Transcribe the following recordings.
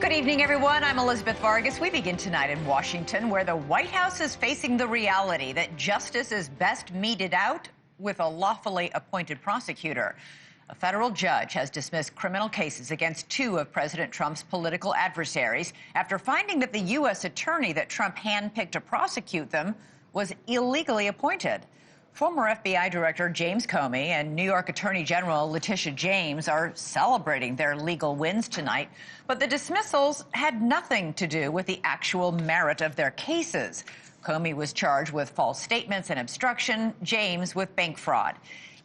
Good evening, everyone. I'm Elizabeth Vargas. We begin tonight in Washington, where the White House is facing the reality that justice is best meted out with a lawfully appointed prosecutor. A federal judge has dismissed criminal cases against two of President Trump's political adversaries after finding that the U.S. attorney that Trump handpicked to prosecute them was illegally appointed. Former FBI Director James Comey and New York Attorney General Letitia James are celebrating their legal wins tonight, but the dismissals had nothing to do with the actual merit of their cases. Comey was charged with false statements and obstruction, James with bank fraud.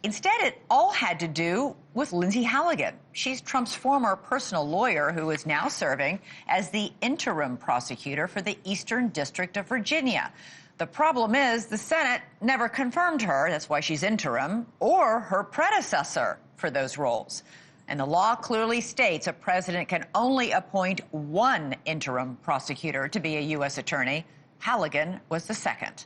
Instead, it all had to do with Lindsay Halligan. She's Trump's former personal lawyer who is now serving as the interim prosecutor for the Eastern District of Virginia. The problem is the Senate never confirmed her, that's why she's interim, or her predecessor for those roles. And the law clearly states a president can only appoint one interim prosecutor to be a U.S. attorney. Halligan was the second.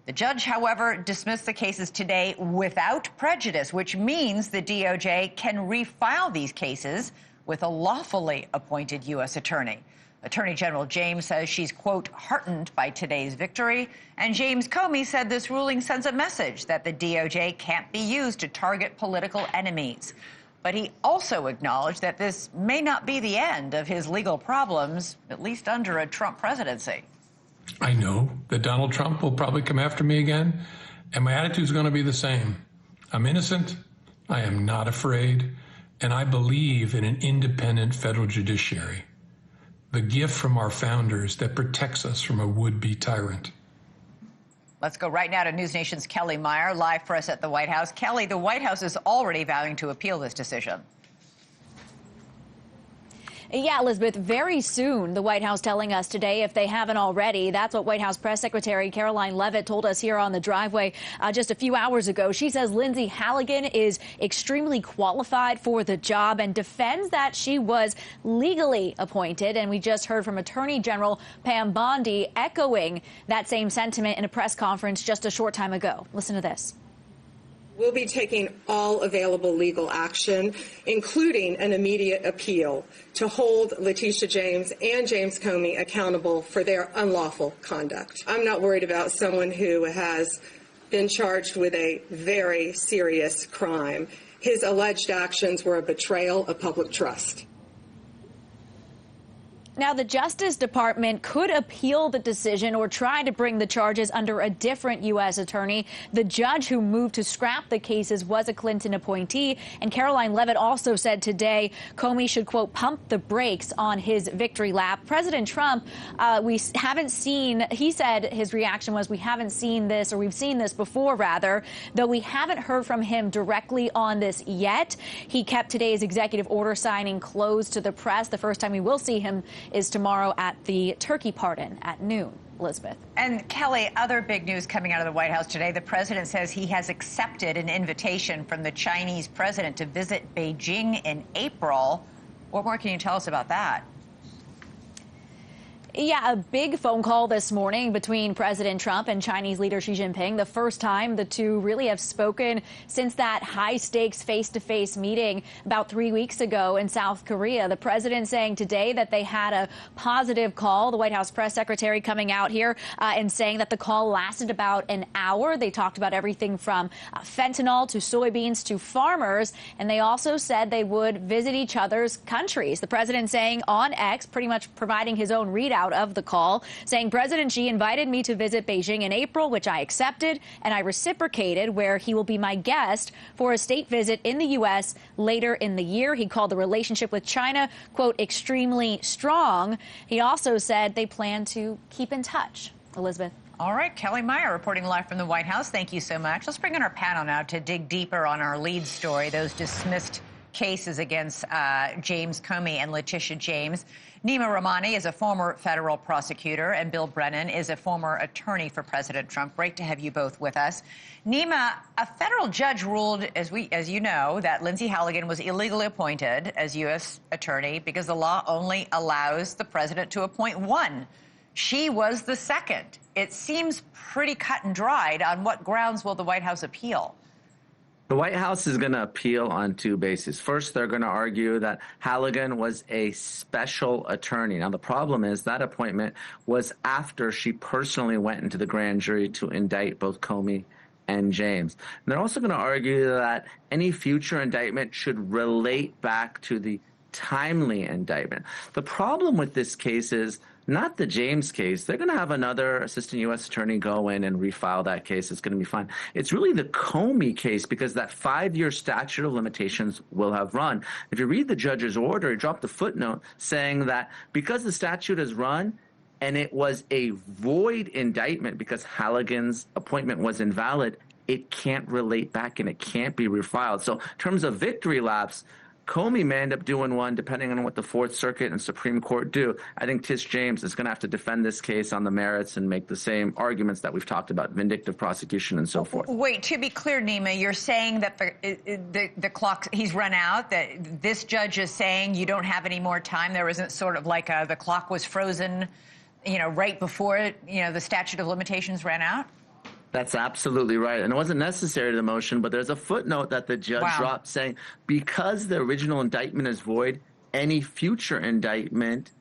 The judge, however, dismissed the cases today without prejudice, which means the DOJ can refile these cases with a lawfully appointed U.S. attorney. Attorney General James says she's, quote, heartened by today's victory. And James Comey said this ruling sends a message that the DOJ can't be used to target political enemies. But he also acknowledged that this may not be the end of his legal problems, at least under a Trump presidency. I know that Donald Trump will probably come after me again, and my attitude is going to be the same. I'm innocent, I am not afraid, and I believe in an independent federal judiciary, the gift from our founders that protects us from a would-be tyrant. Let's go right now to NewsNation's Kelly Meyer, live for us at the White House. Kelly, the White House is already vowing to appeal this decision. Yeah, Elizabeth, very soon, the White House telling us today, if they haven't already. That's what White House Press Secretary Caroline Leavitt told us here on the driveway just a few hours ago. She says Lindsay Halligan is extremely qualified for the job and defends that she was legally appointed. And we just heard from Attorney General Pam Bondi echoing that same sentiment in a press conference just a short time ago. Listen to this. We'll be taking all available legal action, including an immediate appeal, to hold Letitia James and James Comey accountable for their unlawful conduct. I'm not worried about someone who has been charged with a very serious crime. His alleged actions were a betrayal of public trust. Now, the Justice Department could appeal the decision or try to bring the charges under a different U.S. attorney. The judge who moved to scrap the cases was a Clinton appointee. And Caroline Leavitt also said today Comey should, quote, pump the brakes on his victory lap. President Trump, we haven't seen, he said his reaction was, we haven't seen this, or we've seen this before, rather, though we haven't heard from him directly on this yet. He kept today's executive order signing closed to the press. The first time we will see him is tomorrow at the turkey pardon at noon. Elizabeth. And Kelly, other big news coming out of the White House today. The president says he has accepted an invitation from the Chinese president to visit Beijing in April. What more can you tell us about that? Yeah, a big phone call this morning between President Trump and Chinese leader Xi Jinping. The first time the two really have spoken since that high-stakes face-to-face meeting about 3 weeks ago in South Korea. The president saying today that they had a positive call. The White House press secretary coming out here and saying that the call lasted about an hour. They talked about everything from fentanyl to soybeans to farmers. And they also said they would visit each other's countries. The president saying on X, pretty much providing his own readout of the call, saying President Xi invited me to visit Beijing in April, which I accepted, and I reciprocated, where he will be my guest for a state visit in the U.S. later in the year. He called the relationship with China, quote, extremely strong. He also said they plan to keep in touch. Elizabeth. All right, Kelly Meyer reporting live from the White House. Thank you so much. Let's bring in our panel now to dig deeper on our lead story, those dismissed cases against James Comey and Letitia James. Nima Rahmani is a former federal prosecutor, and Bill Brennan is a former attorney for President Trump. Great to have you both with us. Nima, a federal judge ruled, as you know, that Lindsay Halligan was illegally appointed as U.S. attorney because the law only allows the president to appoint one. She was the second. It seems pretty cut and dried. On what grounds will the White House appeal? The White House is going to appeal on two bases. First, they're going to argue that Halligan was a special attorney. Now, the problem is that appointment was after she personally went into the grand jury to indict both Comey and James. And they're also going to argue that any future indictment should relate back to the timely indictment. The problem with this case is not the James case. They're going to have another assistant U.S. attorney go in and refile that case. It's going to be fine. It's really the Comey case because that 5-year statute of limitations will have run. If you read the judge's order, he dropped a footnote saying that because the statute has run and it was a void indictment because Halligan's appointment was invalid, it can't relate back and it can't be refiled. So in terms of victory laps, Comey may end up doing one depending on what the Fourth Circuit and Supreme Court do. I think Tish James is going to have to defend this case on the merits and make the same arguments that we've talked about, vindictive prosecution and so forth. Wait, to be clear, Nima, you're saying that the clock, he's run out, that this judge is saying you don't have any more time? There isn't sort of like the clock was frozen, right before, the statute of limitations ran out? That's absolutely right. And it wasn't necessary to the motion, but there's a footnote that the judge dropped saying because the original indictment is void, any future indictment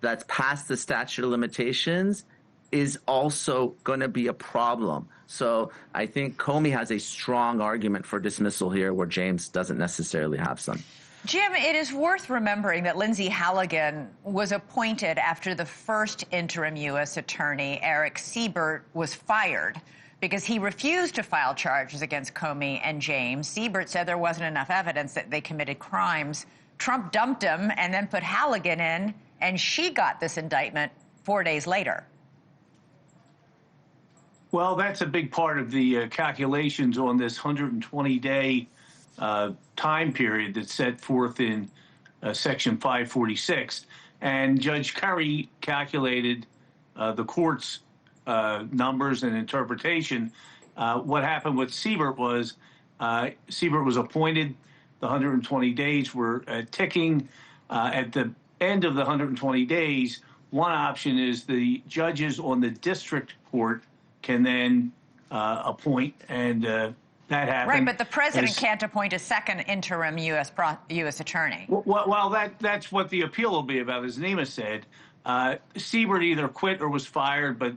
that's past the statute of limitations is also going to be a problem. So I think Comey has a strong argument for dismissal here where James doesn't necessarily have some. Jim, it is worth remembering that Lindsay Halligan was appointed after the first interim U.S. attorney, Eric Siebert, was fired because he refused to file charges against Comey and James. Siebert said there wasn't enough evidence that they committed crimes. Trump dumped him and then put Halligan in, and she got this indictment 4 days later. Well, that's a big part of the calculations on this 120-day time period that's set forth in Section 546. And Judge Curry calculated the court's numbers and interpretation. What happened with Siebert was appointed. The 120 days were ticking. At the end of the 120 days, one option is the judges on the district court can then appoint, and that happened. Right, but the president can't appoint a second interim U.S. attorney. Well, that's what the appeal will be about, as Nima said. Siebert either quit or was fired, but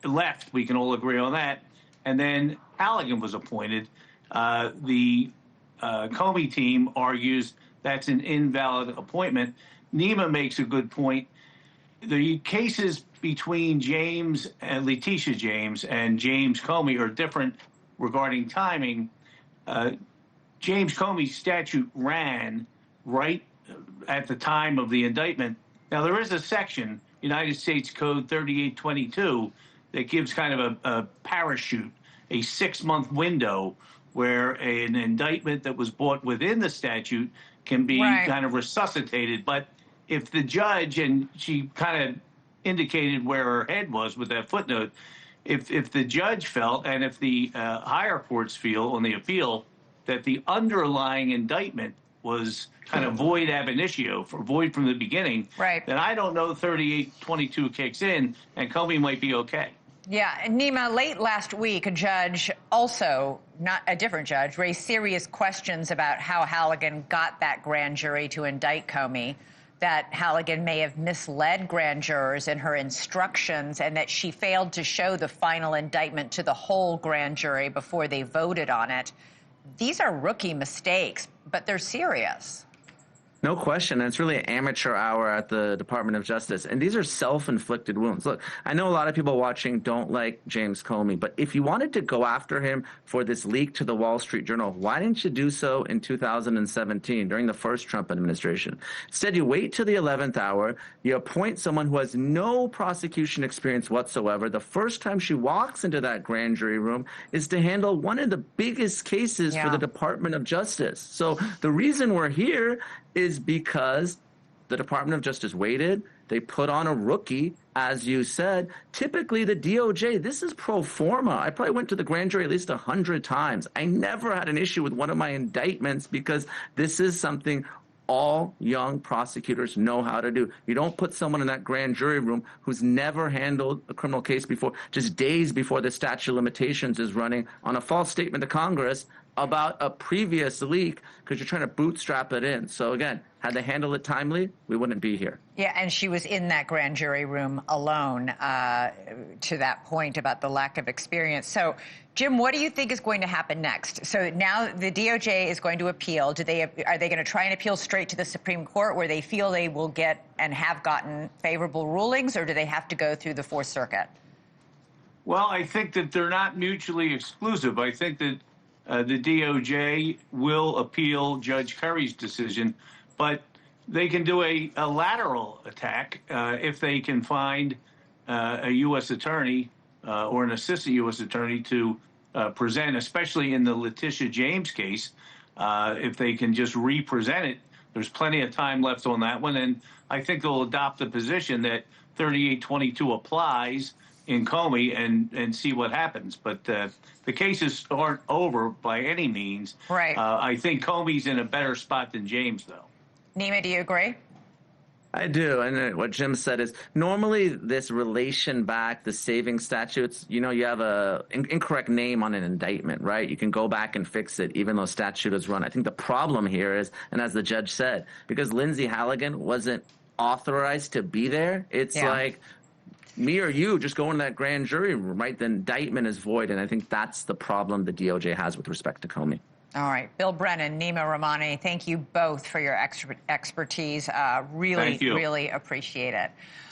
left. We can all agree on that. And then Halligan was appointed. The Comey team argues that's an invalid appointment. Nima makes a good point. The cases between James and Letitia James and James Comey are different regarding timing. James Comey's statute ran right at the time of the indictment. Now, there is a section, United States Code 3822, that gives kind of a parachute, a 6-month window where an indictment that was brought within the statute can be kind of resuscitated. But if the judge, and she kind of indicated where her head was with that footnote, if the judge felt, and if the higher courts feel on the appeal, that the underlying indictment was kind of void ab initio, void from the beginning, then I don't know 3822 kicks in, and Comey might be okay. Yeah, and Nima, late last week, a judge, also not a different judge, raised serious questions about how Halligan got that grand jury to indict Comey, that Halligan may have misled grand jurors in her instructions, and that she failed to show the final indictment to the whole grand jury before they voted on it. These are rookie mistakes, but they're serious. No question. And it's really an amateur hour at the Department of Justice. And these are self-inflicted wounds. Look, I know a lot of people watching don't like James Comey, but if you wanted to go after him for this leak to the Wall Street Journal, why didn't you do so in 2017 during the first Trump administration? Instead, you wait till the 11th hour, you appoint someone who has no prosecution experience whatsoever. The first time she walks into that grand jury room is to handle one of the biggest cases for the Department of Justice. So the reason we're here is because the Department of Justice waited. They put on a rookie, as you said. Typically, the DOJ, this is pro forma. I probably went to the grand jury at least 100 times. I never had an issue with one of my indictments because this is something all young prosecutors know how to do. You don't put someone in that grand jury room who's never handled a criminal case before, just days before the statute of limitations is running, on a false statement to Congress about a previous leak because you're trying to bootstrap it in. So again, had they handled it timely, we wouldn't be here. Yeah, and she was in that grand jury room alone, to that point about the lack of experience. So, Jim, what do you think is going to happen next? So now the DOJ is going to appeal. Are they going to try and appeal straight to the Supreme Court where they feel they will get and have gotten favorable rulings, or do they have to go through the Fourth Circuit? Well, I think that they're not mutually exclusive. I think that the DOJ will appeal Judge Curry's decision, but they can do a lateral attack if they can find a U.S. attorney or an assistant U.S. attorney to present, especially in the Letitia James case. If they can just re-present it, there's plenty of time left on that one, and I think they'll adopt the position that 3822 applies in Comey and see what happens. But the cases aren't over by any means. Right. I think Comey's in a better spot than James, though. Nima, do you agree? I do. And what Jim said is normally this relation back, the saving statutes, you have a incorrect name on an indictment, right? You can go back and fix it even though statute is run. I think the problem here is, and as the judge said, because Lindsay Halligan wasn't authorized to be there, it's like me or you just go in that grand jury room, right? The indictment is void. And I think that's the problem the DOJ has with respect to Comey. All right. Bill Brennan, Nima Rahmani, thank you both for your expertise. Really appreciate it.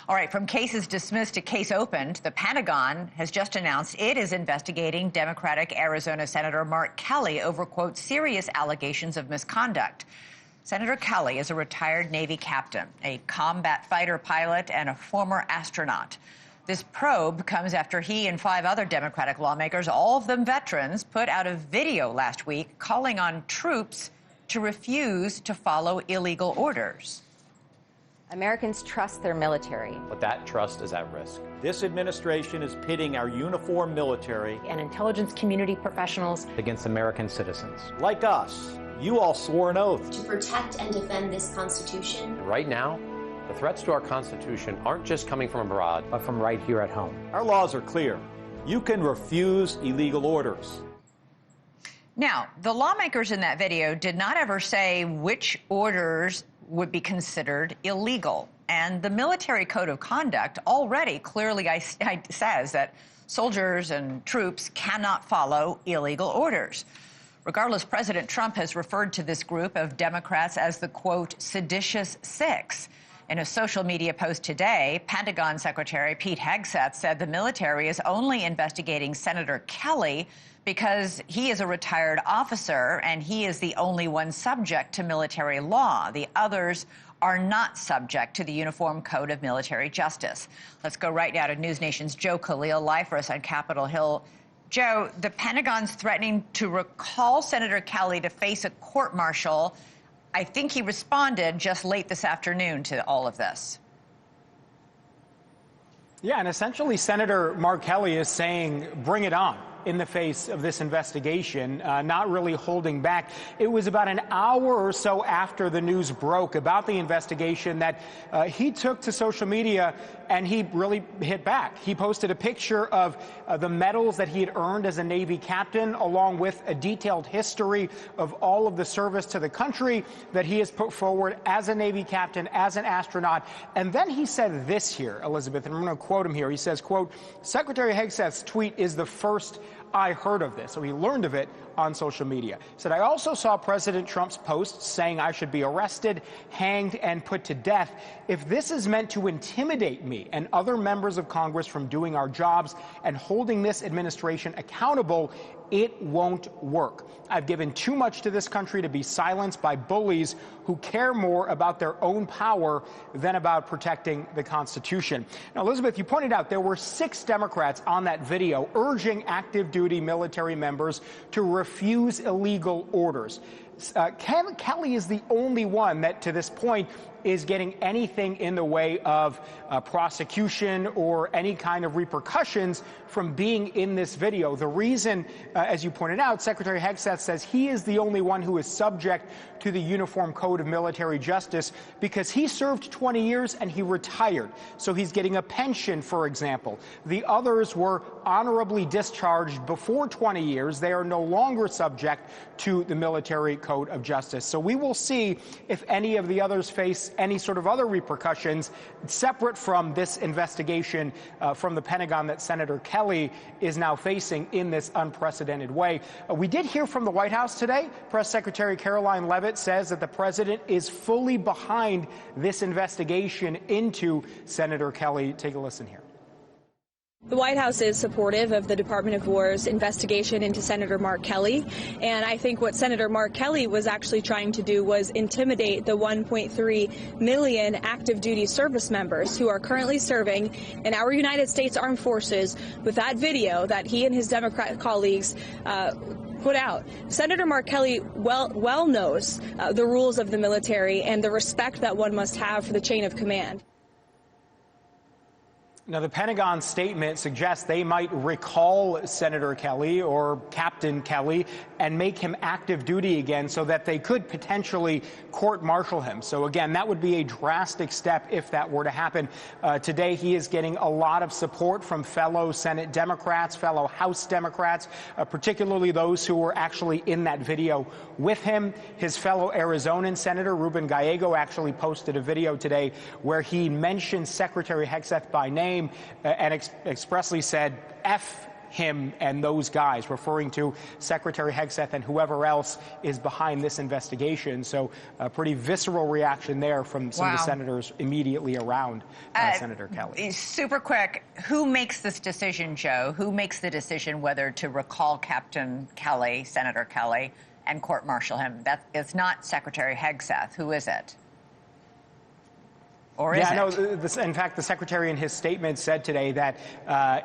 All right. From cases dismissed to case opened, the Pentagon has just announced it is investigating Democratic Arizona Senator Mark Kelly over, quote, serious allegations of misconduct. Senator Kelly is a retired Navy captain, a combat fighter pilot, and a former astronaut. This probe comes after he and 5 other Democratic lawmakers, all of them veterans, put out a video last week calling on troops to refuse to follow illegal orders. Americans trust their military. But that trust is at risk. This administration is pitting our uniformed military And intelligence community professionals against American citizens. Like us, you all swore an oath to protect and defend this Constitution. Right now, the threats to our Constitution aren't just coming from abroad, but from right here at home. Our laws are clear. You can refuse illegal orders. Now, the lawmakers in that video did not ever say which orders would be considered illegal. And the military code of conduct already clearly says that soldiers and troops cannot follow illegal orders. Regardless, President Trump has referred to this group of Democrats as the, quote, seditious six. In a social media post today, Pentagon Secretary Pete Hegseth said the military is only investigating Senator Kelly because he is a retired officer and he is the only one subject to military law. The others are not subject to the Uniform Code of Military Justice. Let's go right now to NewsNation's Joe Khalil, live for us on Capitol Hill. Joe, the Pentagon's threatening to recall Senator Kelly to face a court-martial. I think he responded just late this afternoon to all of this. Yeah, and essentially Senator Mark Kelly is saying, bring it on, in the face of this investigation, not really holding back. It was about an hour or so after the news broke about the investigation that he took to social media and he really hit back. He posted a picture of the medals that he had earned as a Navy captain, along with a detailed history of all of the service to the country that he has put forward as a Navy captain, as an astronaut. And then he said this here, Elizabeth, and I'm going to quote him here. He says, quote, Secretary Hegseth's tweet is the first I heard of this. So he learned of it on social media. He said, I also saw President Trump's post saying I should be arrested, hanged, and put to death. If this is meant to intimidate me and other members of Congress from doing our jobs and holding this administration accountable, it won't work. I've given too much to this country to be silenced by bullies who care more about their own power than about protecting the Constitution. Now, Elizabeth, you pointed out there were 6 Democrats on that video urging active duty military members to refuse illegal orders. Kelly is the only one that, to this point, is getting anything in the way of prosecution or any kind of repercussions from being in this video. The reason, as you pointed out, Secretary Hegseth says he is the only one who is subject to the Uniform Code of Military Justice because he served 20 years and he retired. So he's getting a pension, for example. The others were honorably discharged before 20 years. They are no longer subject to the Military Code of Justice. So we will see if any of the others face any sort of other repercussions separate from this investigation from the Pentagon that Senator Kelly is now facing in this unprecedented way. We did hear from the White House today. Press Secretary Caroline Leavitt says that the president is fully behind this investigation into Senator Kelly. Take a listen here. The White House is supportive of the Department of War's investigation into Senator Mark Kelly, and I think what Senator Mark Kelly was actually trying to do was intimidate the 1.3 million active duty service members who are currently serving in our United States Armed Forces with that video that he and his Democrat colleagues put out. Senator Mark Kelly well knows the rules of the military and the respect that one must have for the chain of command. Now, the Pentagon statement suggests they might recall Senator Kelly or Captain Kelly and make him active duty again so that they could potentially court-martial him. So, again, that would be a drastic step if that were to happen. Today, he is getting a lot of support from fellow Senate Democrats, fellow House Democrats, particularly those who were actually in that video with him. His fellow Arizonan Senator Ruben Gallego actually posted a video today where he mentioned Secretary Hegseth by name and expressly said, F him and those guys, referring to Secretary Hegseth and whoever else is behind this investigation. So a pretty visceral reaction there from some of the senators immediately around Senator Kelly. Super quick, who makes this decision, Joe? Who makes the decision whether to recall Captain Kelly, Senator Kelly, and court-martial him? It's not Secretary Hegseth. Who is it? Or is it? In fact, the secretary in his statement said today that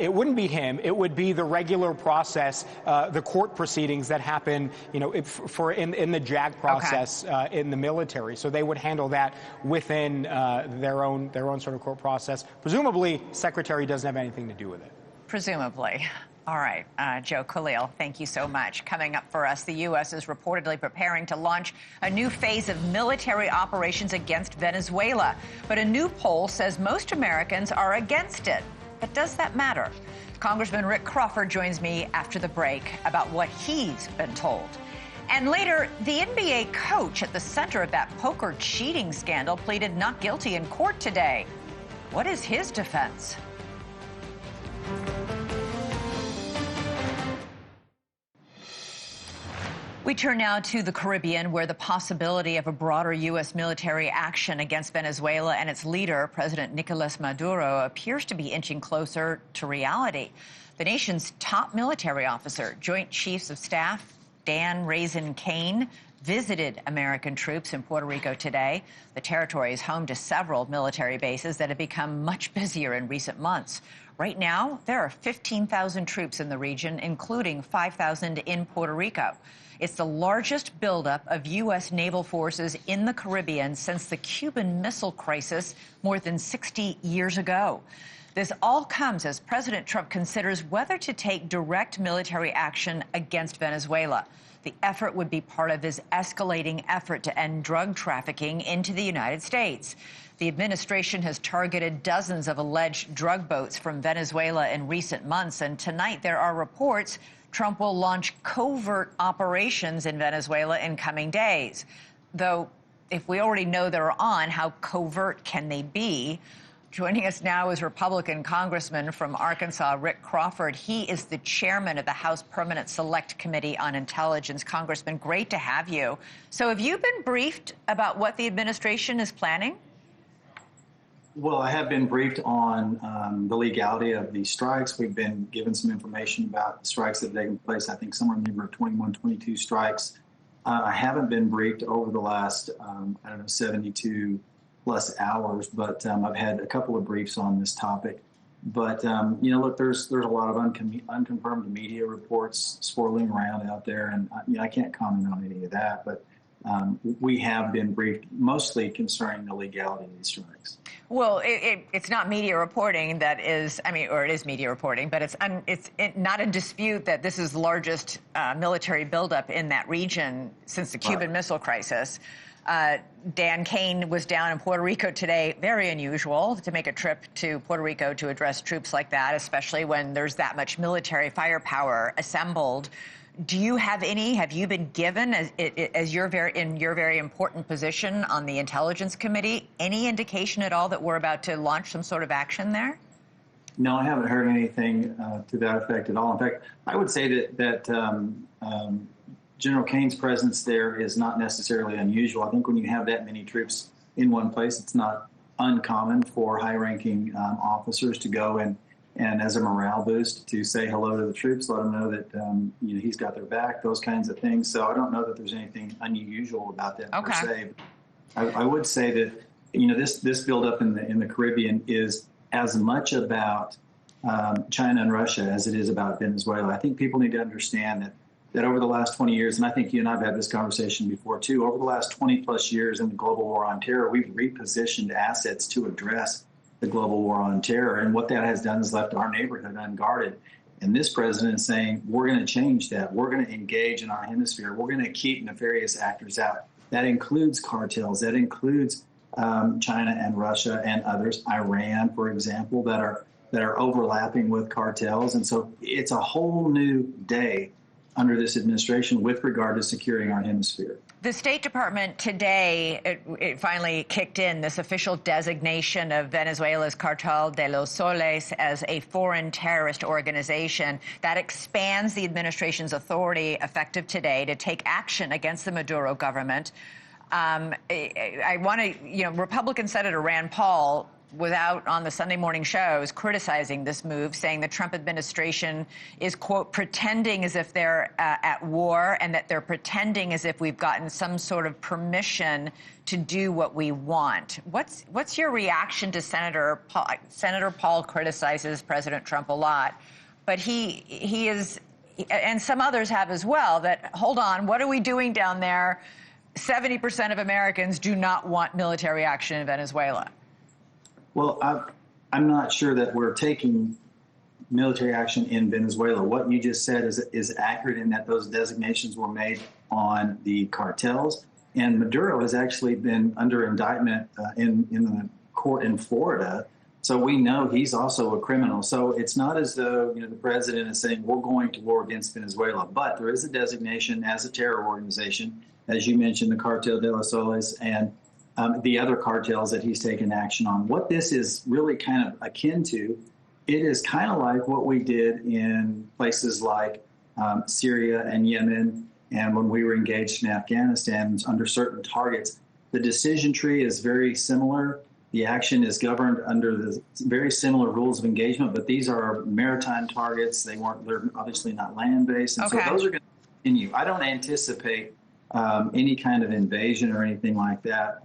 it wouldn't be him. It would be the regular process, the court proceedings that happen, in the JAG process in the military. So they would handle that within their own sort of court process. Presumably, secretary doesn't have anything to do with it. Presumably. All right, Joe Khalil, thank you so much. Coming up for us, the U.S. is reportedly preparing to launch a new phase of military operations against Venezuela. But a new poll says most Americans are against it. But does that matter? Congressman Rick Crawford joins me after the break about what he's been told. And later, the NBA coach at the center of that poker cheating scandal pleaded not guilty in court today. What is his defense? We turn now to the Caribbean, where the possibility of a broader U.S. military action against Venezuela and its leader, President Nicolas Maduro, appears to be inching closer to reality. The nation's top military officer, Joint Chiefs of Staff Dan Raisin Kane, visited American troops in Puerto Rico today. The territory is home to several military bases that have become much busier in recent months. Right now, there are 15,000 troops in the region, including 5,000 in Puerto Rico. It's the largest buildup of U.S. naval forces in the Caribbean since the Cuban Missile Crisis more than 60 years ago. This all comes as President Trump considers whether to take direct military action against Venezuela. The effort would be part of his escalating effort to end drug trafficking into the United States. The administration has targeted dozens of alleged drug boats from Venezuela in recent months, and tonight there are reports Trump will launch covert operations in Venezuela in coming days. Though, if we already know they're on, how covert can they be? Joining us now is Republican Congressman from Arkansas, Rick Crawford. He is the chairman of the House Permanent Select Committee on Intelligence. Congressman, great to have you. So have you been briefed about what the administration is planning? Well, I have been briefed on the legality of these strikes. We've been given some information about the strikes that have taken place, I think somewhere in the neighborhood of 21, 22 strikes. I haven't been briefed over the last, 72 plus hours, but I've had a couple of briefs on this topic. But, look, there's a lot of unconfirmed media reports swirling around out there, and I can't comment on any of that. But we have been briefed mostly concerning the legality of these strikes. Well, it's not media reporting that is, or it is media reporting, but it's not in dispute that this is the largest military buildup in that region since the Cuban Missile Crisis. Dan Kane was down in Puerto Rico today. Very unusual to make a trip to Puerto Rico to address troops like that, especially when there's that much military firepower assembled. Do you have any? Have you been given, as you're in your very important position on the Intelligence Committee, any indication at all that we're about to launch some sort of action there? No, I haven't heard anything to that effect at all. In fact, I would say that General Kane's presence there is not necessarily unusual. I think when you have that many troops in one place, it's not uncommon for high-ranking officers to go and as a morale boost to say hello to the troops, let them know that he's got their back, those kinds of things. So I don't know that there's anything unusual about that per se. I would say that this buildup in the Caribbean is as much about China and Russia as it is about Venezuela. I think people need to understand that over the last 20 years, and I think you and I have had this conversation before too, over the last 20 plus years in the global war on terror, we've repositioned assets to address the global war on terror. And what that has done is left our neighborhood unguarded. And this president is saying, we're going to change that. We're going to engage in our hemisphere. We're going to keep nefarious actors out. That includes cartels. That includes China and Russia and others, Iran, for example, that are overlapping with cartels. And so it's a whole new day under this administration with regard to securing our hemisphere. The State Department today, it finally kicked in this official designation of Venezuela's Cartel de los Soles as a foreign terrorist organization. That expands the administration's authority effective today to take action against the Maduro government. I want to, Republican Senator Rand Paul was out on the Sunday morning shows criticizing this move, saying the Trump administration is, quote, pretending as if they're at war and that they're pretending as if we've gotten some sort of permission to do what we want. What's your reaction to Senator Paul? Senator Paul criticizes President Trump a lot, but he is, and some others have as well, that, hold on, what are we doing down there? 70% of Americans do not want military action in Venezuela. Well, I'm not sure that we're taking military action in Venezuela. What you just said is accurate in that those designations were made on the cartels. And Maduro has actually been under indictment in the court in Florida. So we know he's also a criminal. So it's not as though the president is saying we're going to war against Venezuela. But there is a designation as a terror organization, as you mentioned, the Cartel de los Soles and the other cartels that he's taken action on. What this is really kind of akin to, it is kind of like what we did in places like Syria and Yemen, and when we were engaged in Afghanistan under certain targets. The decision tree is very similar. The action is governed under the very similar rules of engagement, but these are maritime targets. They're obviously not land-based, and so those are going to continue. I don't anticipate any kind of invasion or anything like that.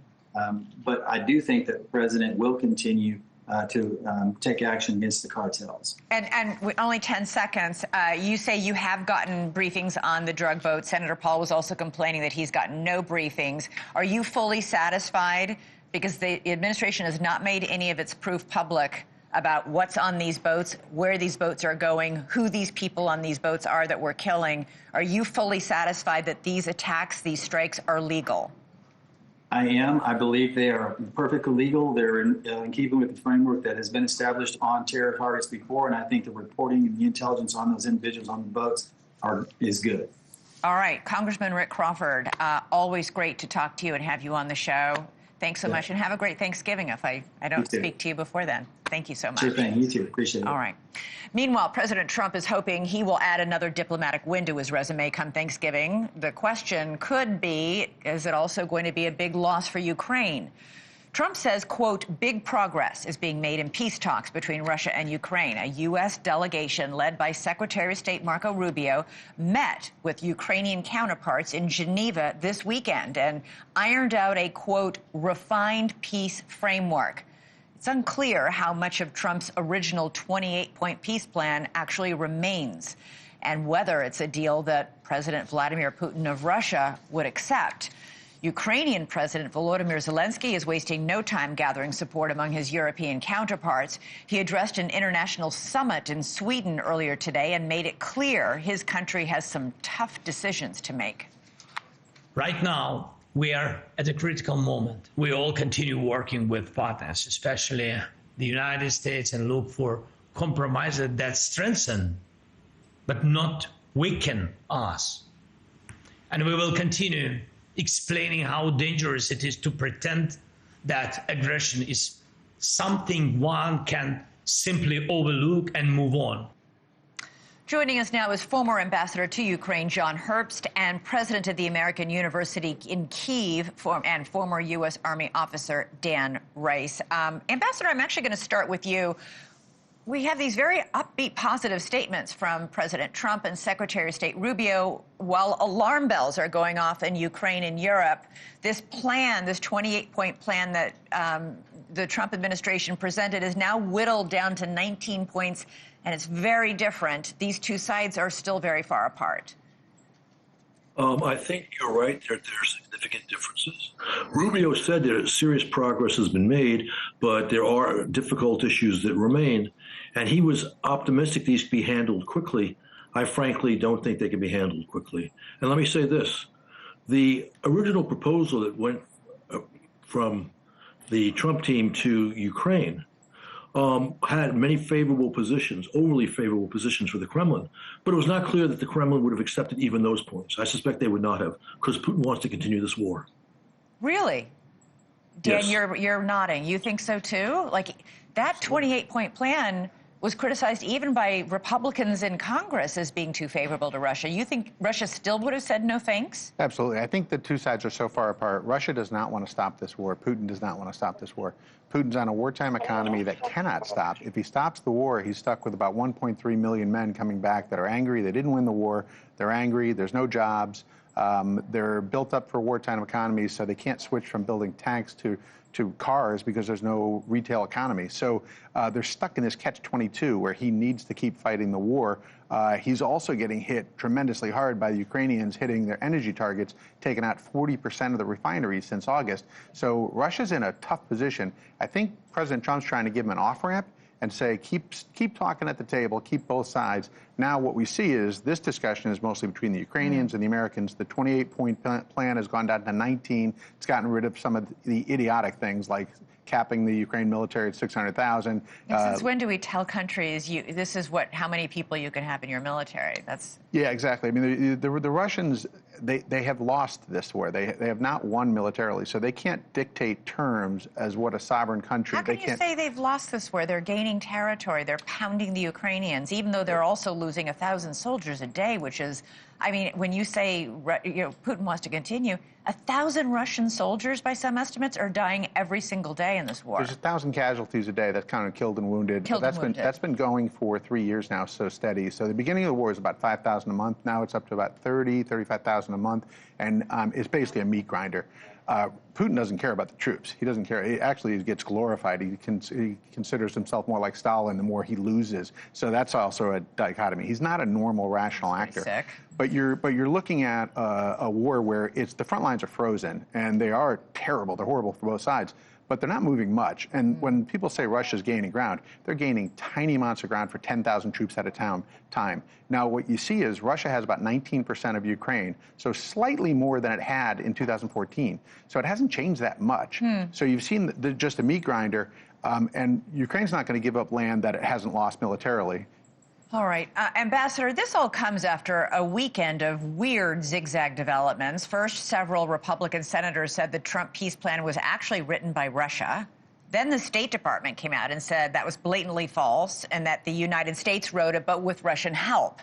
But I do think that the president will continue to take action against the cartels. And with only 10 seconds, you say you have gotten briefings on the drug vote. Senator Paul was also complaining that he's gotten no briefings. Are you fully satisfied? Because the administration has not made any of its proof public about what's on these boats, where these boats are going, who these people on these boats are that we're killing. Are you fully satisfied that these attacks, these strikes are legal? I am. I believe they are perfectly legal. They're in keeping with the framework that has been established on terror targets before, and I think the reporting and the intelligence on those individuals on the boats is good. All right. Congressman Rick Crawford, always great to talk to you and have you on the show. Thanks so much, and have a great Thanksgiving if I don't speak to you before then. Thank you so much. Sure thing. You too. Appreciate it. All right. Meanwhile, President Trump is hoping he will add another diplomatic win to his resume come Thanksgiving. The question could be, is it also going to be a big loss for Ukraine? Trump says, quote, big progress is being made in peace talks between Russia and Ukraine. A U.S. delegation led by Secretary of State Marco Rubio met with Ukrainian counterparts in Geneva this weekend and ironed out a, quote, refined peace framework. It's unclear how much of Trump's original 28-point peace plan actually remains and whether it's a deal that President Vladimir Putin of Russia would accept. Ukrainian President Volodymyr Zelensky is wasting no time gathering support among his European counterparts. He addressed an international summit in Sweden earlier today and made it clear his country has some tough decisions to make. Right now, we are at a critical moment. We all continue working with partners, especially the United States, and look for compromises that strengthen but not weaken us. And we will continue explaining how dangerous it is to pretend that aggression is something one can simply overlook and move on. Joining us now is former ambassador to Ukraine, John Herbst, and president of the American University in Kyiv, and former U.S. Army officer Dan Rice. Ambassador, I'm actually going to start with you. We have these very upbeat, positive statements from President Trump and Secretary of State Rubio, while alarm bells are going off in Ukraine and Europe. This plan, this 28-point plan that the Trump administration presented, is now whittled down to 19 points, and it's very different. These two sides are still very far apart. I think you're right. There are significant differences. Rubio said that serious progress has been made, but there are difficult issues that remain. And he was optimistic these could be handled quickly. I frankly don't think they can be handled quickly. And let me say this. The original proposal that went from the Trump team to Ukraine had many favorable positions, overly favorable positions for the Kremlin. But it was not clear that the Kremlin would have accepted even those points. I suspect they would not have, because Putin wants to continue this war. Really? Dan, Yes. you're nodding. You think so, too? Like, that 28-point plan was criticized even by Republicans in Congress as being too favorable to Russia. You think Russia still would have said no thanks? Absolutely. I think the two sides are so far apart. Russia does not want to stop this war. Putin does not want to stop this war. Putin's on a wartime economy that cannot stop. If he stops the war, he's stuck with about 1.3 million men coming back that are angry. They didn't win the war. They're angry. There's no jobs. They're built up for wartime economies, so they can't switch from building tanks to cars because there's no retail economy. So they're stuck in this catch-22 where he needs to keep fighting the war. He's also getting hit tremendously hard by the Ukrainians hitting their energy targets, taking out 40% of the refineries since August. So Russia's in a tough position. I think President Trump's trying to give him an off-ramp and say, keep talking at the table, keep both sides. Now what we see is this discussion is mostly between the Ukrainians and the Americans. The 28-point plan has gone down to 19. It's gotten rid of some of the idiotic things like capping the Ukraine military at 600,000. Since when do we tell countries this is how many people you can have in your military? Yeah, exactly. I mean, the Russians, they have lost this war. They have not won militarily, so they can't dictate terms as what a sovereign country. How can you say they've lost this war? They're gaining territory. They're pounding the Ukrainians, even though they're also losing 1,000 soldiers a day, which is, I mean, when you say Putin wants to continue, 1,000 Russian soldiers, by some estimates, are dying every single day in this war. There's 1,000 casualties a day. That's kind of killed and wounded. That's been going for 3 years now, so steady. So the beginning of the war is about 5,000 a month. Now it's up to about 35,000 a month, and it's basically a meat grinder. Putin doesn't care about the troops. He doesn't care. He actually gets glorified. He considers himself more like Stalin the more he loses. So that's also a dichotomy. He's not a normal, rational actor. Sick. But you're looking at a war where the front lines are frozen, and they are terrible. They're horrible for both sides. But they're not moving much. And when people say Russia's gaining ground, they're gaining tiny amounts of ground for 10,000 troops at a time. Now, what you see is Russia has about 19% of Ukraine, so slightly more than it had in 2014. So it hasn't changed that much. So you've seen just a meat grinder, and Ukraine's not going to give up land that it hasn't lost militarily. All right. Ambassador, this all comes after a weekend of weird zigzag developments. First, several Republican senators said the Trump peace plan was actually written by Russia. Then the State Department came out and said that was blatantly false and that the United States wrote it, but with Russian help.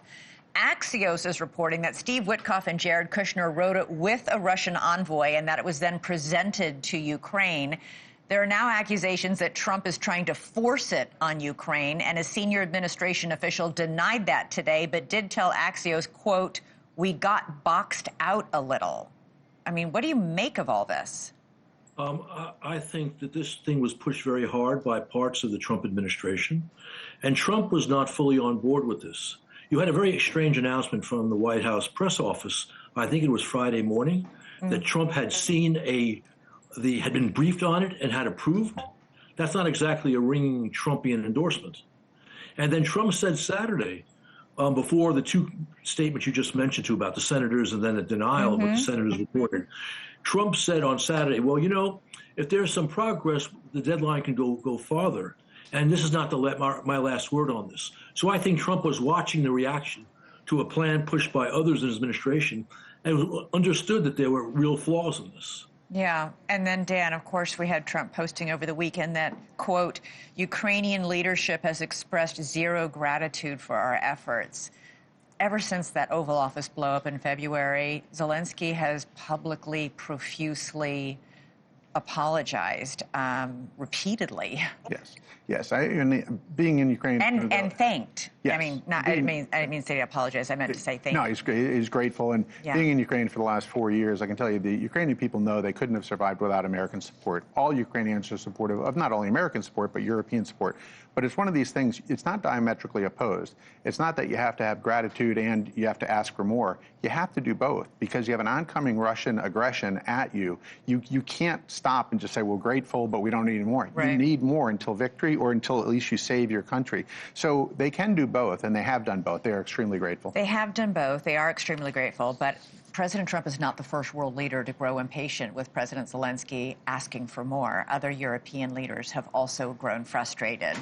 Axios is reporting that Steve Witkoff and Jared Kushner wrote it with a Russian envoy and that it was then presented to Ukraine. There are now accusations that Trump is trying to force it on Ukraine, and a senior administration official denied that today, but did tell Axios, quote, "We got boxed out a little." I mean, what do you make of all this? I think that this thing was pushed very hard by parts of the Trump administration, and Trump was not fully on board with this. You had a very strange announcement from the White House press office, I think it was Friday morning, that Trump had seen had been briefed on it and had approved. That's not exactly a ringing Trumpian endorsement. And then Trump said Saturday, before the two statements you just mentioned about the senators and then the denial of what the senators reported, Trump said on Saturday, well, you know, if there's some progress, the deadline can go farther. And this is not my last word on this. So I think Trump was watching the reaction to a plan pushed by others in his administration and understood that there were real flaws in this. Yeah. And then, Dan, of course, we had Trump posting over the weekend that, quote, Ukrainian leadership has expressed zero gratitude for our efforts. Ever since that Oval Office blow-up in February, Zelensky has publicly, profusely apologized repeatedly. Yes. Being in Ukraine and thanked. Yes. I mean, I didn't mean to say apologize. I meant to say thank you. No, he's grateful. And being in Ukraine for the last 4 years, I can tell you the Ukrainian people know they couldn't have survived without American support. All Ukrainians are supportive of not only American support, but European support. But it's one of these things, it's not diametrically opposed. It's not that you have to have gratitude and you have to ask for more. You have to do both because you have an oncoming Russian aggression at you. You can't stop and just say, well, grateful, but we don't need more. Right. You need more until victory or until at least you save your country. So they can do both, and they have done both. They are extremely grateful. They have done both. They are extremely grateful. But President Trump is not the first world leader to grow impatient with President Zelensky asking for more. Other European leaders have also grown frustrated.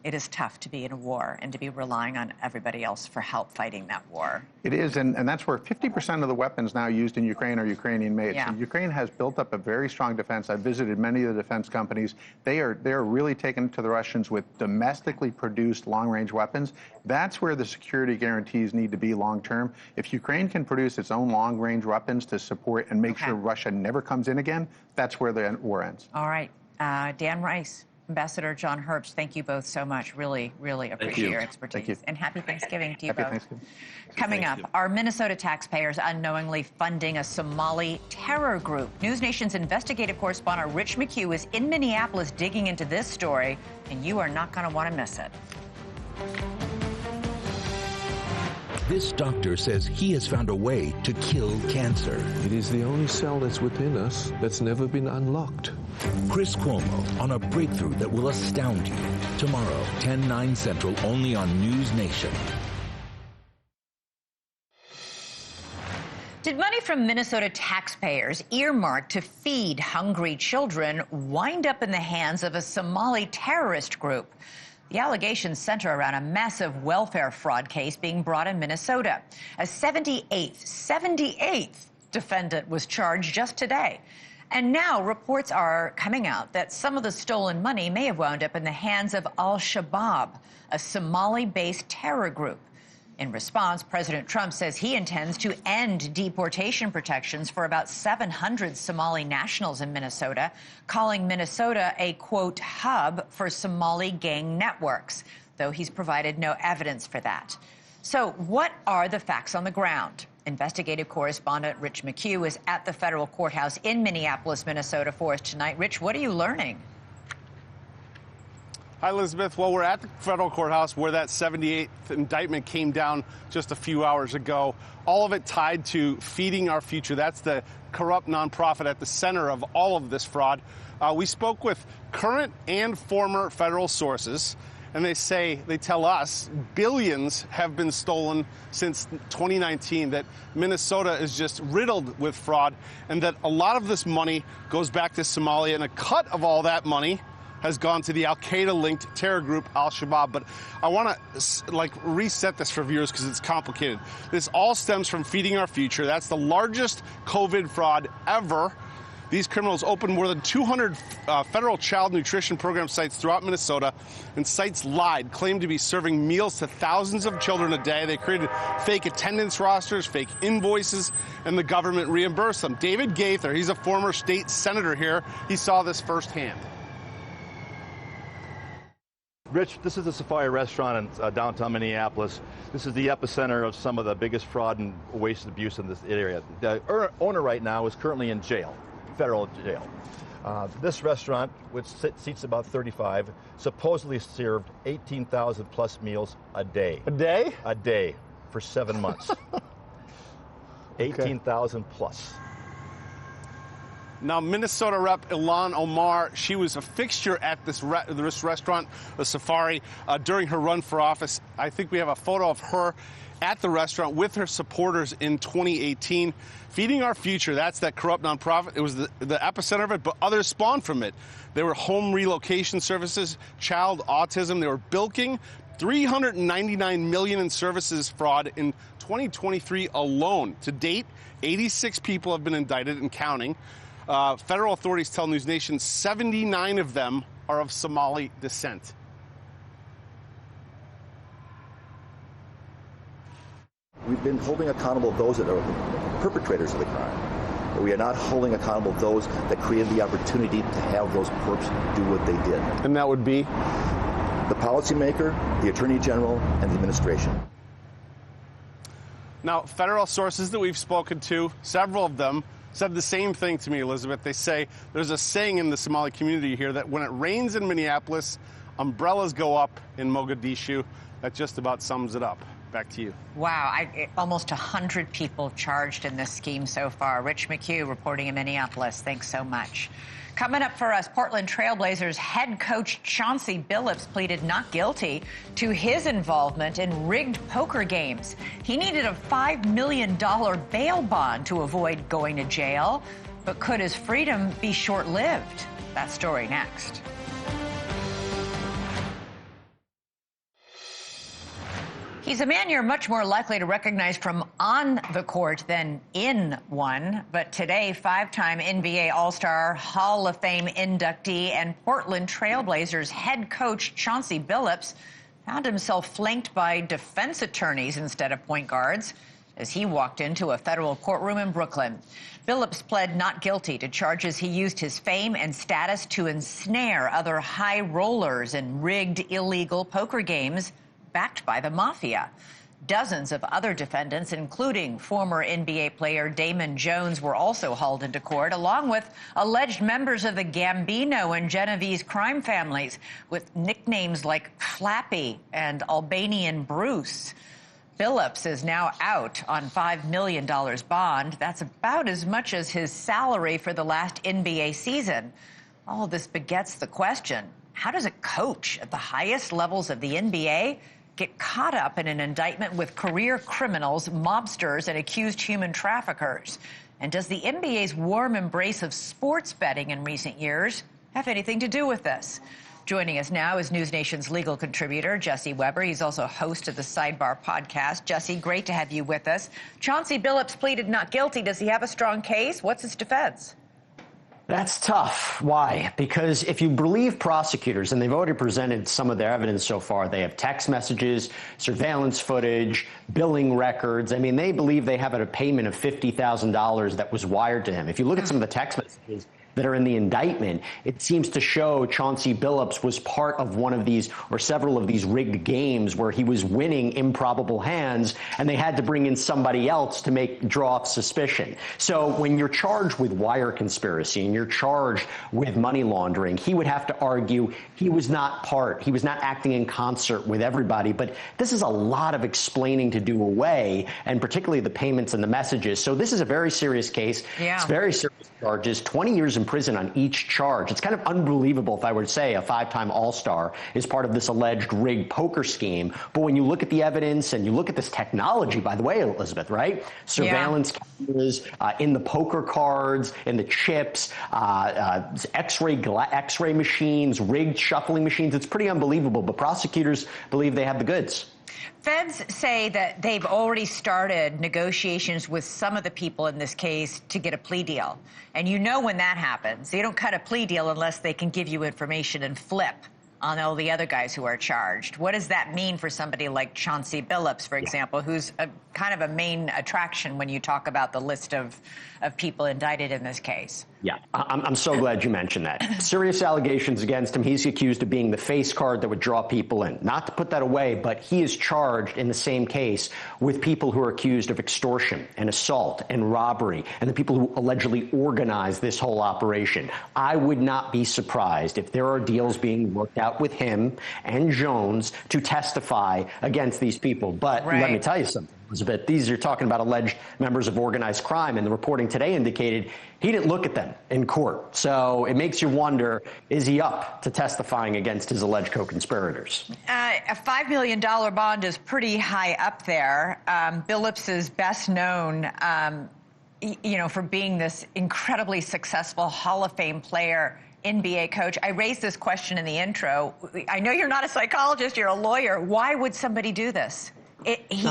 It is tough to be in a war and to be relying on everybody else for help fighting that war. It is, and that's where 50% of the weapons now used in Ukraine are Ukrainian-made. Yeah. So Ukraine has built up a very strong defense. I've visited many of the defense companies. They are really taken to the Russians with domestically produced long-range weapons. That's where the security guarantees need to be long-term. If Ukraine can produce its own long-range weapons to support and make sure Russia never comes in again, that's where the war ends. All right. Dan Rice, Ambassador John Herbst, thank you both so much. Really, really appreciate your expertise. Thank you. And happy Thanksgiving to you both. Thanksgiving. Coming up, are Minnesota taxpayers unknowingly funding a Somali terror group? NewsNation's investigative correspondent Rich McHugh is in Minneapolis digging into this story, and you are not going to want to miss it. This doctor says he has found a way to kill cancer. It is the only cell that's within us that's never been unlocked. Chris Cuomo on a breakthrough that will astound you. Tomorrow, 10/9 Central, only on NewsNation. Did money from Minnesota taxpayers earmarked to feed hungry children wind up in the hands of a Somali terrorist group? The allegations center around a massive welfare fraud case being brought in Minnesota. A 78th defendant was charged just today. And now reports are coming out that some of the stolen money may have wound up in the hands of Al-Shabaab, a Somali-based terror group. In response, President Trump says he intends to end deportation protections for about 700 Somali nationals in Minnesota, calling Minnesota a, quote, hub for Somali gang networks, though he's provided no evidence for that. So what are the facts on the ground? Investigative correspondent Rich McHugh is at the federal courthouse in Minneapolis, Minnesota for us tonight. Rich, what are you learning? Hi, Elizabeth. Well, we're at the federal courthouse where that 78th indictment came down just a few hours ago. All of it tied to Feeding Our Future. That's the corrupt nonprofit at the center of all of this fraud. We spoke with current and former federal sources, and they tell us billions have been stolen since 2019, that Minnesota is just riddled with fraud, and that a lot of this money goes back to Somalia, and a cut of all that money has gone to the Al-Qaeda-linked terror group Al-Shabaab. But I want to reset this for viewers because it's complicated. This all stems from Feeding Our Future. That's the largest COVID fraud ever. These criminals opened more than 200 federal child nutrition program sites throughout Minnesota, and sites lied, claimed to be serving meals to thousands of children a day. They created fake attendance rosters, fake invoices, and the government reimbursed them. David Gaither, he's a former state senator here. He saw this firsthand. Rich, this is the Sapphire restaurant in downtown Minneapolis. This is the epicenter of some of the biggest fraud and waste and abuse in this area. The owner right now is currently in jail, federal jail. This restaurant, which seats about 35, supposedly served 18,000 plus meals a day. A day? A day for 7 months. 18,000 plus. Now, Minnesota Rep. Ilhan Omar, she was a fixture at this restaurant, the Safari, during her run for office. I think we have a photo of her at the restaurant with her supporters in 2018. Feeding Our Future, that's that corrupt nonprofit. It was the epicenter of it, but others spawned from it. There were home relocation services, child autism. They were bilking $399 million in services fraud in 2023 alone. To date, 86 people have been indicted and counting. Federal authorities tell NewsNation 79 of them are of Somali descent. We've been holding accountable those that are perpetrators of the crime. We are not holding accountable those that created the opportunity to have those perps do what they did. And that would be? The policymaker, the Attorney General, and the administration. Now, federal sources that we've spoken to, several of them, said the same thing to me, Elizabeth. They say there's a saying in the Somali community here that when it rains in Minneapolis, umbrellas go up in Mogadishu. That just about sums it up. Back to you. Wow, almost 100 people charged in this scheme so far. Rich McHugh reporting in Minneapolis. Thanks so much. Coming up for us, Portland Trailblazers head coach Chauncey Billups pleaded not guilty to his involvement in rigged poker games. He needed a $5 million bail bond to avoid going to jail. But could his freedom be short-lived? That story next. He's a man you're much more likely to recognize from on the court than in one. But today, five-time NBA All-Star, Hall of Fame inductee, and Portland Trailblazers head coach Chauncey Billups found himself flanked by defense attorneys instead of point guards as he walked into a federal courtroom in Brooklyn. Billups pled not guilty to charges he used his fame and status to ensnare other high rollers in rigged illegal poker games backed by the mafia. Dozens of other defendants, including former NBA player Damon Jones, were also hauled into court, along with alleged members of the Gambino and Genovese crime families with nicknames like Flappy and Albanian Bruce. Billups is now out on $5 million bond. That's about as much as his salary for the last NBA season. All this begets the question, how does a coach at the highest levels of the NBA get caught up in an indictment with career criminals, mobsters, and accused human traffickers? And does the NBA's warm embrace of sports betting in recent years have anything to do with this? Joining us now is NewsNation's legal contributor, Jesse Weber. He's also host of the Sidebar podcast. Jesse, great to have you with us. Chauncey Billups pleaded not guilty. Does he have a strong case? What's his defense? That's tough. Why? Because if you believe prosecutors, and they've already presented some of their evidence so far, they have text messages, surveillance footage, billing records. I mean, they believe they have a payment of $50,000 that was wired to him. If you look at some of the text messages that are in the indictment, it seems to show Chauncey Billups was part of one of these or several of these rigged games where he was winning improbable hands, and they had to bring in somebody else to draw off suspicion. So when you're charged with wire conspiracy and you're charged with money laundering, he would have to argue he was not acting in concert with everybody. But this is a lot of explaining to do away, and particularly the payments and the messages. So this is a very serious case. Yeah. It's very serious charges, 20 years in prison on each charge. It's kind of unbelievable, if I were to say, a five-time All-Star is part of this alleged rigged poker scheme. But when you look at the evidence and you look at this technology, by the way, Elizabeth, right? Surveillance cameras in the poker cards, in the chips, X-ray machines, rigged shuffling machines. It's pretty unbelievable, but prosecutors believe they have the goods. Feds say that they've already started negotiations with some of the people in this case to get a plea deal. And you know when that happens. They don't cut a plea deal unless they can give you information and flip on all the other guys who are charged. What does that mean for somebody like Chauncey Billups, for example, who's kind of a main attraction when you talk about the list of people indicted in this case? Yeah, I'm so glad you mentioned that. Serious allegations against him. He's accused of being the face card that would draw people in. Not to put that away, but he is charged in the same case with people who are accused of extortion and assault and robbery, and the people who allegedly organized this whole operation. I would not be surprised if there are deals being worked out with him and Jones to testify against these people. But let me tell you something. Elizabeth, these are talking about alleged members of organized crime, and the reporting today indicated he didn't look at them in court. So it makes you wonder, is he up to testifying against his alleged co-conspirators? A $5 million bond is pretty high up there. Billups is best known, for being this incredibly successful Hall of Fame player, NBA coach. I raised this question in the intro. I know you're not a psychologist, you're a lawyer. Why would somebody do this? He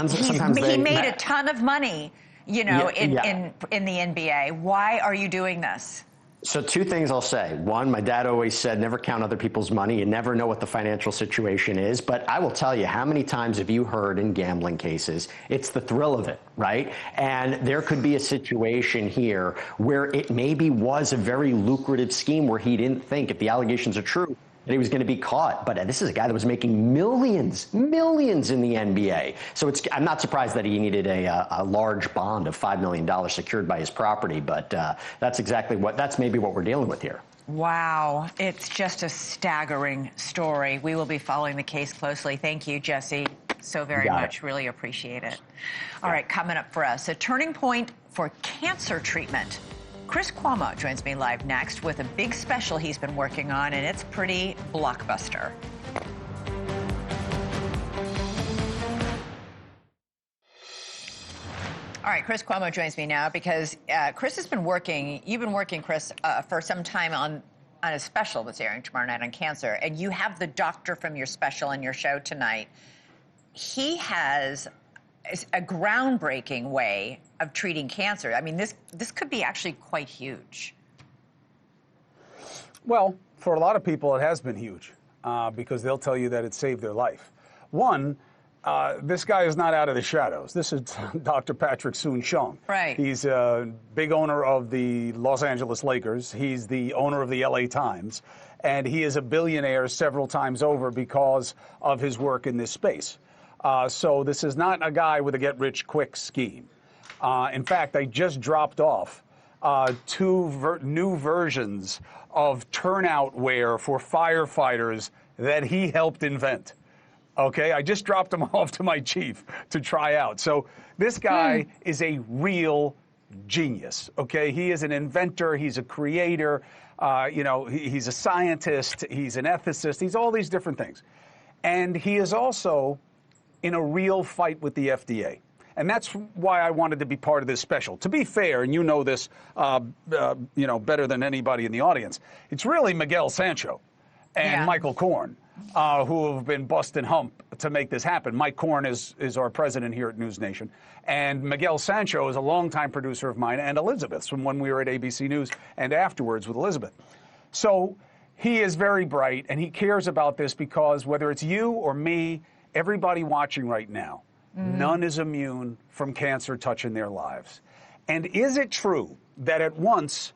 made a ton of money, in the NBA. Why are you doing this? So two things I'll say. One, my dad always said, never count other people's money. You never know what the financial situation is. But I will tell you, how many times have you heard in gambling cases, it's the thrill of it, right? And there could be a situation here where it maybe was a very lucrative scheme where he didn't think, if the allegations are true, that he was going to be caught. But this is a guy that was making millions in the NBA. So I'm not surprised that he needed a large bond of $5 million secured by his property. But that's maybe what we're dealing with here. Wow. It's just a staggering story. We will be following the case closely. Thank you, Jesse, so very much. Really appreciate it. All right, coming up for us, a turning point for cancer treatment. Chris Cuomo joins me live next with a big special he's been working on, and it's pretty blockbuster. All right, Chris Cuomo joins me now because Chris has been working, you've been working, Chris, for some time on a special that's airing tomorrow night on cancer, and you have the doctor from your special on your show tonight. He has a groundbreaking way of treating cancer. I mean, this could be actually quite huge. Well, for a lot of people, it has been huge because they'll tell you that it saved their life. One, this guy is not out of the shadows. This is Dr. Patrick Soon-Shiong. Right. He's a big owner of the Los Angeles Lakers. He's the owner of the LA Times. And he is a billionaire several times over because of his work in this space. So this is not a guy with a get-rich-quick scheme. In fact, I just dropped off two new versions of turnout wear for firefighters that he helped invent. Okay, I just dropped them off to my chief to try out. So this guy is a real genius. Okay, he is an inventor. He's a creator. He's a scientist. He's an ethicist. He's all these different things. And he is also in a real fight with the FDA. And that's why I wanted to be part of this special. To be fair, and you know this, better than anybody in the audience, it's really Miguel Sancho and Michael Korn who have been busting hump to make this happen. Mike Korn is our president here at NewsNation. And Miguel Sancho is a longtime producer of mine and Elizabeth's from when we were at ABC News and afterwards with Elizabeth. So he is very bright, and he cares about this because whether it's you or me, everybody watching right now, none is immune from cancer touching their lives. And is it true that at once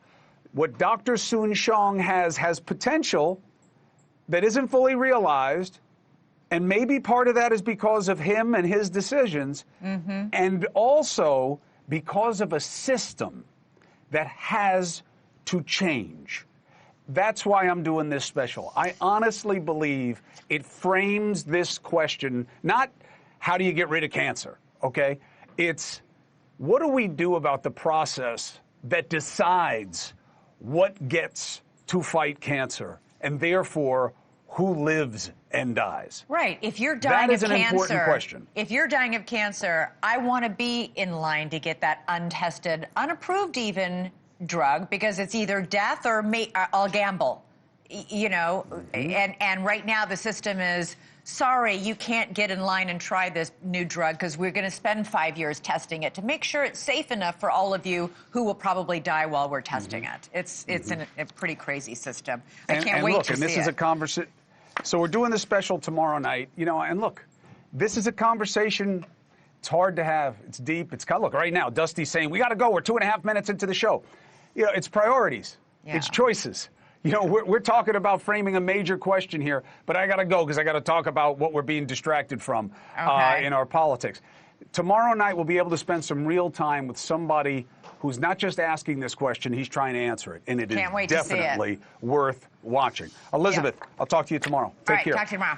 what Dr. Soon-Shiong has potential that isn't fully realized, and maybe part of that is because of him and his decisions, and also because of a system that has to change? That's why I'm doing this special. I honestly believe it frames this question, not how do you get rid of cancer, okay? It's what do we do about the process that decides what gets to fight cancer, and therefore who lives and dies? Right. If you're dying of cancer, that is an important question. If you're dying of cancer, I want to be in line to get that untested, unapproved even drug, because it's either death or I'll gamble, and right now the system is, sorry, you can't get in line and try this new drug because we're going to spend 5 years testing it to make sure it's safe enough for all of you who will probably die while we're testing it. It's a pretty crazy system. I can't wait to see it. And this is a conversation. So we're doing this special tomorrow night, and look, this is a conversation. It's hard to have. It's deep. Look, right now, Dusty's saying, we got to go. We're 2.5 minutes into the show. It's priorities. Yeah. It's choices. We're talking about framing a major question here, but I got to go because I got to talk about what we're being distracted from in our politics. Tomorrow night, we'll be able to spend some real time with somebody who's not just asking this question, he's trying to answer it. And it is definitely worth watching. Elizabeth, I'll talk to you tomorrow. Take care. Talk to you tomorrow.